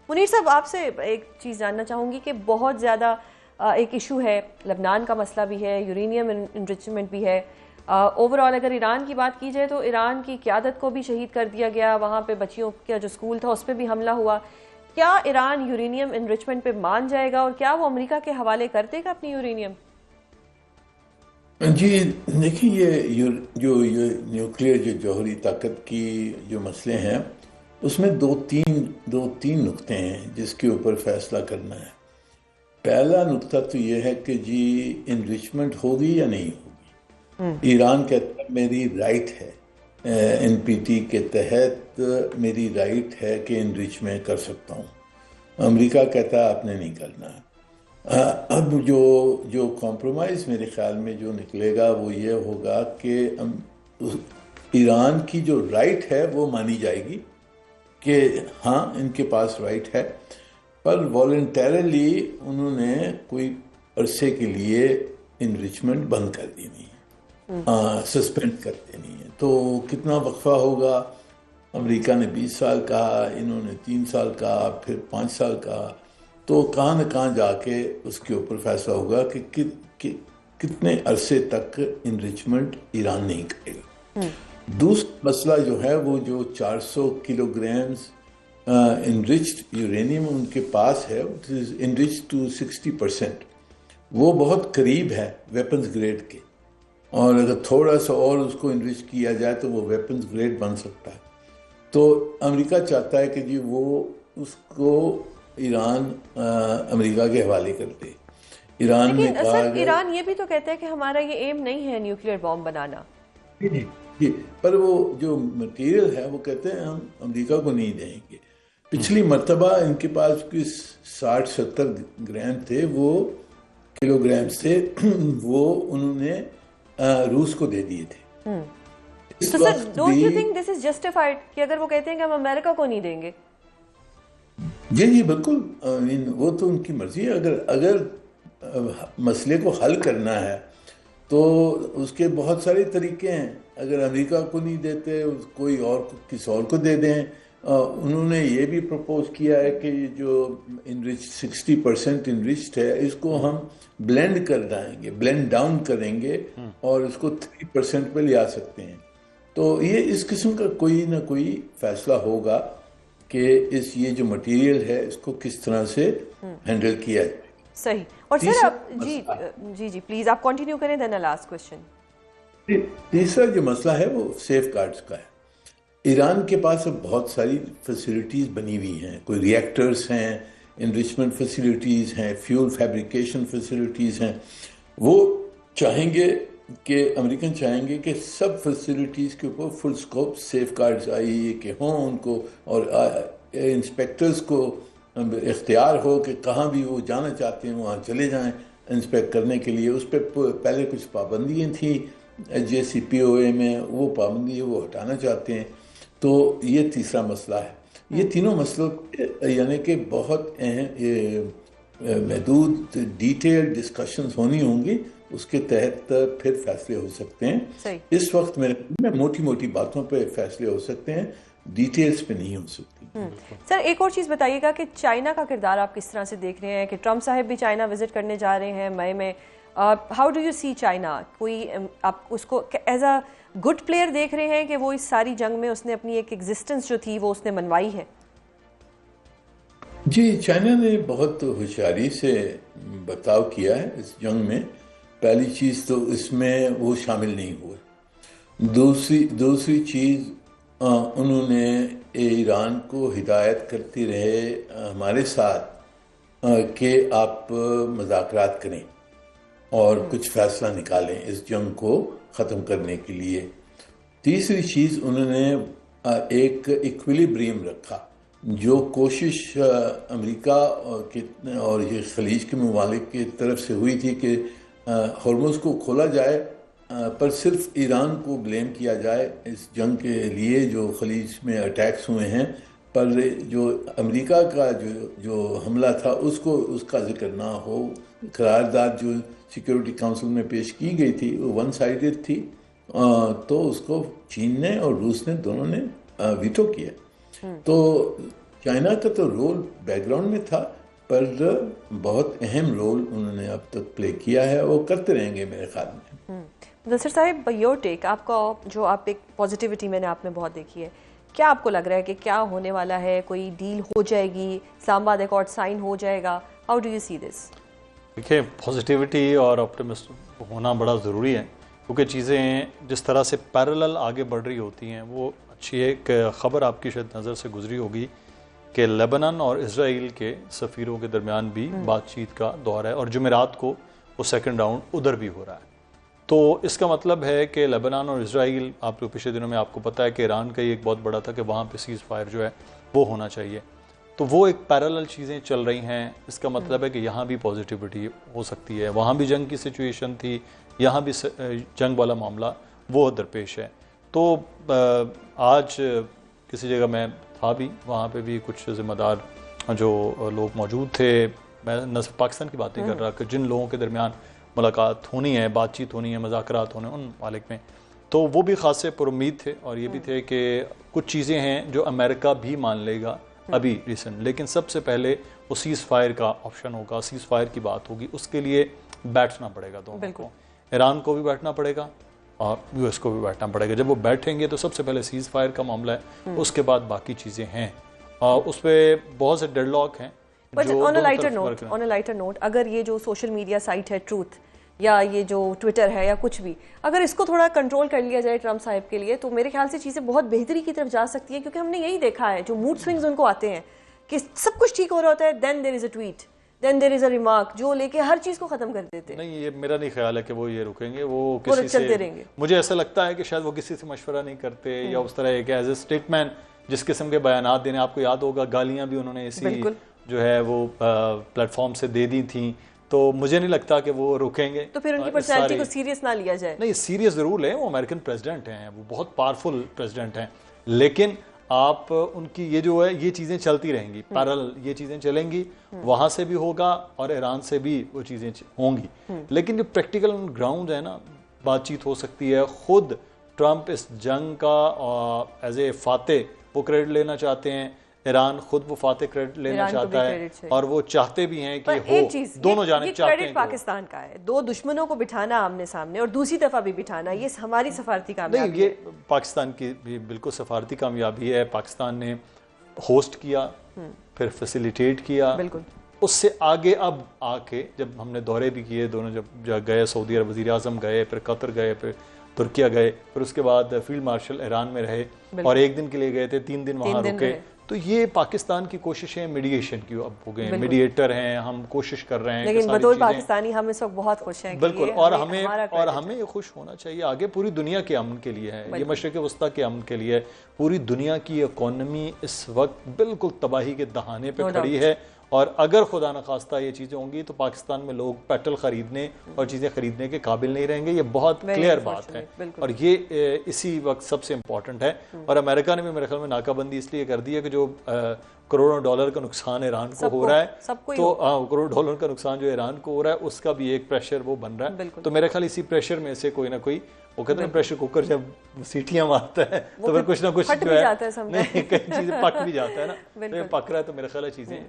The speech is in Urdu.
منیر صاحب آپ سے ایک چیز جاننا چاہوں گی کہ بہت زیادہ ایک ایشو ہے، لبنان کا مسئلہ بھی ہے، یورینیم انریچمنٹ بھی ہے، اوور آل اگر ایران کی بات کی جائے تو ایران کی قیادت کو بھی شہید کر دیا گیا، وہاں پہ بچیوں کا جو اسکول تھا اس پہ بھی حملہ ہوا. کیا ایران یورینیم انریچمنٹ پہ مان جائے گا اور کیا وہ امریکہ کے حوالے کر دے گا اپنی یورینیم؟ جی دیکھیں، یہ جو نیوکلیئر جو جوہری طاقت کی جو مسئلے ہیں اس میں دو تین نقطے ہیں جس کے اوپر فیصلہ کرنا ہے. پہلا نقطہ تو یہ ہے کہ جی انریچمنٹ ہوگی یا نہیں ہوگی. ایران کہتا ہے میری رائٹ ہے، این پی ٹی کے تحت میری رائٹ ہے کہ انریچ میں کر سکتا ہوں. امریکہ کہتا ہے آپ نے نہیں کرنا. اب جو کمپرومائز میرے خیال میں جو نکلے گا وہ یہ ہوگا کہ ایران کی جو رائٹ ہے وہ مانی جائے گی کہ ہاں ان کے پاس رائٹ ہے، پر والنٹیرلی انہوں نے کوئی عرصے کے لیے انریچمنٹ بند کر دینی ہے، سسپینڈ کر دینی ہے. تو کتنا وقفہ ہوگا؟ امریکہ نے 20 سال کہا، انہوں نے 3 سال کہا، پھر 5 سال کہا. تو کہاں نہ کہاں جا کے اس کے اوپر فیصلہ ہوگا کہ کتنے عرصے تک انریچمنٹ ایران نہیں کرے گا. دوسرا مسئلہ جو ہے وہ جو 400 کلو گرامز انریچڈ یورینیم ان کے پاس ہے، انریچڈ ٹو 60%، وہ بہت قریب ہے ویپنز گریڈ کے، اور اگر تھوڑا سا اور اس کو انریچ کیا جائے تو وہ ویپنز گریڈ بن سکتا ہے. تو امریکہ چاہتا ہے کہ جی وہ اس کو ایران امریکہ کے حوالے کر دے. ایران نے کہا لیکن ایران یہ بھی تو کہتا ہے کہ ہمارا یہ ایم نہیں ہے نیوکلیئر بام بنانا. جی، پر وہ جو مٹیریل ہے وہ کہتے ہیں ہم امریکہ کو نہیں دیں گے. پچھلی مرتبہ ان کے پاس 60-70 گرام تھے، وہ کلو گرام سے وہ انہوں نے روس کو دے دیے تھے. تو sir don't you think this is justified کہ اگر وہ کہتے ہیں کہ ہم امریکہ کو نہیں دیں گے؟ جی بالکل، وہ تو ان کی مرضی ہے. اگر مسئلے کو حل کرنا ہے تو اس کے بہت سارے طریقے ہیں. اگر امریکہ کو نہیں دیتے کوئی اور کسی اور کو دے دیں. انہوں نے یہ بھی پروپوز کیا ہے کہ جو 60% انریچڈ ہے اس کو ہم بلینڈ کر دیں گے، بلینڈ ڈاؤن کریں گے اور اس کو 3% پہ لے آ سکتے ہیں. تو یہ اس قسم کا کوئی نہ کوئی فیصلہ ہوگا کہ یہ جو مٹیریل ہے اس کو کس طرح سے ہینڈل کیا جائے. صحیح. اور سر جی پلیز آپ کنٹینیو کریں، دین لاسٹ کوسچن. تیسرا جو مسئلہ ہے وہ سیف گارڈز کا ہے. ایران کے پاس اب بہت ساری فیسلٹیز بنی ہوئی ہیں، کوئی ری ایکٹرز ہیں، انریچمنٹ فیسلٹیز ہیں، فیول فیبریکیشن فیسلٹیز ہیں. وہ چاہیں گے کہ امریکن چاہیں گے کہ سب فیسلٹیز کے اوپر فل سکوپ سیف گارڈز آئی کہ ہوں ان کو، اور انسپیکٹرز کو اختیار ہو کہ کہاں بھی وہ جانا چاہتے ہیں وہاں چلے جائیں انسپیکٹ کرنے کے لیے. اس پہ پہلے کچھ پابندیاں تھیں جے سی پی او اے میں، وہ پابندی وہ ہٹانا چاہتے ہیں. تو یہ تیسرا مسئلہ ہے. یہ تینوں مسئلوں یعنی کہ بہت محدود ڈیٹیل ڈسکشنز ہونی ہوں گی، اس کے تحت پھر فیصلے ہو سکتے ہیں. اس وقت میں موٹی موٹی باتوں پہ فیصلے ہو سکتے ہیں، ڈیٹیلز پہ نہیں ہو سکتی. سر ایک اور چیز بتائیے گا کہ چائنا کا کردار آپ کس طرح سے دیکھ رہے ہیں کہ ٹرمپ صاحب بھی چائنا وزٹ کرنے جا رہے ہیں مئی میں. How do you see China? کوئی آپ اس کو ایز اے گڈ پلیئر دیکھ رہے ہیں کہ وہ اس ساری جنگ میں اس نے اپنی ایک ایگزسٹنس جو تھی وہ اس نے منوائی ہے؟ جی، چائنا نے بہت ہوشیاری سے برتاؤ کیا ہے اس جنگ میں. پہلی چیز تو اس میں وہ شامل نہیں ہوئے. دوسری چیز انہوں نے ایران کو ہدایت کرتے رہے ہمارے ساتھ کہ آپ مذاکرات کریں اور کچھ فیصلہ نکالیں اس جنگ کو ختم کرنے کے لیے. تیسری چیز انہوں نے ایک ایکویلیبریم رکھا. جو کوشش امریکہ اور یہ خلیج کے ممالک کی طرف سے ہوئی تھی کہ ہرمز کو کھولا جائے، پر صرف ایران کو بلیم کیا جائے اس جنگ کے لیے جو خلیج میں اٹیکس ہوئے ہیں، پر جو امریکہ کا جو حملہ تھا اس کا ذکر نہ ہو. قرارداد جو سیکیورٹی کونسل میں پیش کی گئی تھی وہ ون سائیڈڈ تھی، تو اس کو چین نے اور روس نے دونوں نے ویٹو کیا. تو چائنا کا تو رول بیک گراؤنڈ میں تھا، پر بہت اہم رول انہوں نے اب تک پلے کیا ہے، وہ کرتے رہیں گے میرے خیال میں۔ مدثر صاحب، یور ٹیک، آپ کا جو آپ ایک پازیٹیوٹی میں نے آپ میں بہت دیکھی ہے، کیا آپ کو لگ رہا ہے کہ کیا ہونے والا ہے؟ کوئی ڈیل ہو جائے گی؟ اسلام آباد ایکارڈ سائن ہو جائے گا؟ ہاؤ ڈو یو سی دس؟ دیکھیں، پازیٹیوٹی اور آپٹمسٹ ہونا بڑا ضروری ہے، کیونکہ چیزیں جس طرح سے پیرالل آگے بڑھ رہی ہوتی ہیں وہ اچھی ہے۔ ایک خبر آپ کی شاید نظر سے گزری ہوگی کہ لیبنان اور اسرائیل کے سفیروں کے درمیان بھی بات چیت کا دور ہے، اور جمعرات کو وہ سیکنڈ راؤنڈ ادھر بھی ہو رہا ہے۔ تو اس کا مطلب ہے کہ لیبنان اور اسرائیل، آپ کو پچھلے دنوں میں آپ کو پتہ ہے کہ ایران کا یہ ایک بہت بڑا تھا کہ وہاں پہ سیز فائر جو ہے وہ ہونا چاہیے، تو وہ ایک پیرالل چیزیں چل رہی ہیں۔ اس کا مطلب ہے کہ یہاں بھی پازیٹیوٹی ہو سکتی ہے، وہاں بھی جنگ کی سچویشن تھی، یہاں بھی جنگ والا معاملہ وہ درپیش ہے۔ تو آج کسی جگہ میں تھا بھی، وہاں پہ بھی کچھ ذمہ دار جو لوگ موجود تھے، میں نہ صرف پاکستان کی بات نہیں کر رہا، کہ جن لوگوں کے درمیان ملاقات ہونی ہے، بات چیت ہونی ہے، مذاکرات ہونے ان مالک میں، تو وہ بھی خاصے پر امید تھے، اور یہ بھی تھے کہ کچھ چیزیں ہیں جو امریکہ بھی مان لے گا ابھی ریسنٹ، لیکن سب سے پہلے وہ سیز فائر کا آپشن ہوگا، سیز فائر کی بات ہوگی، اس کے لیے بیٹھنا پڑے گا دونوں کو، ایران کو بھی بیٹھنا پڑے گا اور یو ایس کو بھی بیٹھنا پڑے گا۔ جب وہ بیٹھیں گے تو سب سے پہلے سیز فائر کا معاملہ ہے، اس کے بعد باقی چیزیں ہیں، اور اس پہ بہت سے ڈیڈ لاک ہیں۔ But on a lighter note, اگر یہ جو سوشل میڈیا سائٹ ہے ٹروتھ، یا یہ جو ٹویٹر ہے یا کچھ بھی، اگر اس کو تھوڑا کنٹرول کر لیا جائے ٹرمپ صاحب کے لیے، تو میرے خیال سے چیزیں بہت بہتری کی طرف جا سکتی ہیں، کیونکہ ہم نے یہی دیکھا ہے جو موڈ سوئنگز ان کو آتے ہیں کہ سب کچھ ٹھیک ہو رہا ہوتا ہے، دین دیر از اے tweet, then there is a remark, جو لے کے ہر چیز کو ختم کر دیتے ہیں۔ نہیں، یہ میرا نہیں خیال ہے کہ وہ یہ رکیں گے، وہ کسی سے، مجھے ایسا لگتا ہے کہ شاید وہ کسی سے مشورہ نہیں کرتے، یا اس طرح ایک ایز اے اسٹیٹمنٹ جس قسم کے بیانات دینے، آپ کو یاد ہوگا گالیاں بھی انہوں نے اسی جو ہے وہ پلیٹ فارم سے دے دی تھیں، تو مجھے نہیں لگتا کہ وہ رکیں گے۔ تو پھر ان کی پرسنالٹی کو سیریس نہ لیا جائے؟ نہیں، سیریس ضرور لیں، وہ امریکن پریزیڈنٹ ہیں، وہ بہت پاورفل پریزیڈنٹ ہیں، لیکن آپ ان کی یہ جو ہے یہ چیزیں چلتی رہیں گی، پیرالل یہ چیزیں چلیں گی، وہاں سے بھی ہوگا اور ایران سے بھی وہ چیزیں ہوں گی، لیکن جو پریکٹیکل گراؤنڈ ہے نا، بات چیت ہو سکتی ہے۔ خود ٹرمپ اس جنگ کا ایز اے فاتح وہ کریڈٹ لینا چاہتے ہیں، ایران خود وہ فاتح کریڈٹ لینا چاہتا ہے، اور وہ چاہتے بھی ہیں کہ ہو، دونوں جانب چاہتے ہیں۔ کریڈٹ پاکستان کا ہے، دو دشمنوں کو بٹھانا آمنے سامنے اور دوسری دفعہ بھی بٹھانا، یہ ہماری سفارتی کامیابی ہے۔ یہ پاکستان کی بھی بالکل سفارتی کامیابی ہے۔ پاکستان نے ہوسٹ کیا، پھر فیسیلیٹیٹ کیا، اس سے آگے اب آ کے جب ہم نے دورے بھی کیے، دونوں جب گئے، سعودی عرب وزیر اعظم گئے، پھر قطر گئے، پھر ترکیہ گئے، پھر اس کے بعد فیلڈ مارشل ایران میں رہے، اور ایک دن کے لیے گئے تھے، 3 دن وہاں رکے۔ تو یہ پاکستان کی کوششیں میڈیشن کی اب ہو گئے ہیں، میڈیٹر ہیں، ہم کوشش کر رہے ہیں، لیکن بطور پاکستانی ہم اس وقت بہت خوش ہیں۔ بالکل، اور ہمیں خوش ہونا چاہیے، آگے پوری دنیا کے امن کے لیے ہے، یہ مشرق وسطیٰ کے امن کے لیے ہے۔ پوری دنیا کی اکانومی اس وقت بالکل تباہی کے دہانے پہ کھڑی ہے، اور اگر خدا نخواستہ یہ چیزیں ہوں گی تو پاکستان میں لوگ پیٹرول خریدنے اور چیزیں خریدنے کے قابل نہیں رہیں گے، یہ بہت کلیئر بات ہے، اور یہ اسی وقت سب سے امپورٹنٹ ہے۔ اور امریکہ نے بھی میرے خیال میں ناکہ بندی اس لیے کر دی ہے کہ جو کروڑوں ڈالر کا نقصان ایران کو ہو رہا ہے، تو کروڑ ڈالر کا نقصان جو ایران کو ہو رہا ہے اس کا بھی ایک پریشر وہ بن رہا ہے، تو میرے خیال اسی پریشر میں سے کوئی نہ کوئی، وہ کہتے ہیں پریشر کوکر جب سیٹیاں مارتا ہے تو پھر کچھ نہ کچھ جو ہے، نہیں، کئی چیزیں پک بھی جاتا ہے نا، پک رہا ہے تو میرے خیال ہے چیزیں